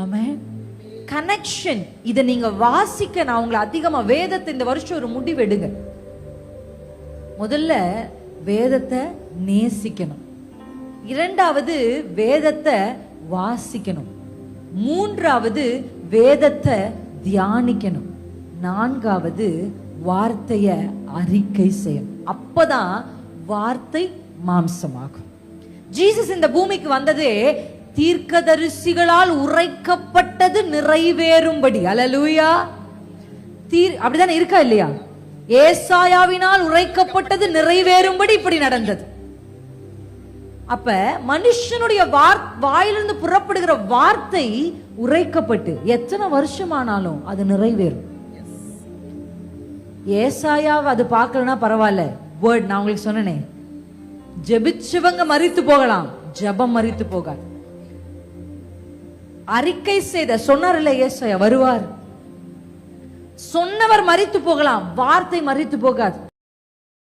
ஆமென். Connection. இதை நீங்க வாசிக்க நான் உங்களை அதிகமா வேதத்தை இந்த வருஷம் ஒரு முடிவு எடுங்க. முதல்ல வேதத்தை நேசிக்கணும். இரண்டாவது வேதத்தை வாசிக்கணும். மூன்றாவது வேதத்தை தியானிக்கணும். நான்காவது வார்த்தைய அறிக்கை செய்யணும். அப்பதான் வார்த்தை மாம்சமாகும். ஜீசஸ் இந்த பூமிக்கு வந்ததே தீர்க்கதரிசிகளால் உரைக்கப்பட்டது நிறைவேறும்படி. அல்லேலூயா. அப்படிதானே இருக்கா இல்லையா? ஏசாயாவினால் உரைக்கப்பட்டது நிறைவேறும்படி இப்படி நடந்தது. அப்ப மனுஷனுடைய வாயிலிருந்து புறப்படுகிற வார்த்தை உரைக்கப்பட்டு எத்தனை வருஷமானாலும் அது நிறைவேறும். ஏசாயாவை அது பார்க்கலன்னா பரவாயில்ல. வேர்ட் நான் உங்களுக்கு சொன்னனே, ஜெபிச்சவங்க மரித்து போகலாம், ஜெபம் மரித்து போகாது. அறிக்கை செய்த சொன்னார்ல ஏசாயா வருவார், சொன்னவர் மரித்து போகலாம், வார்த்தை மரித்து போகாது.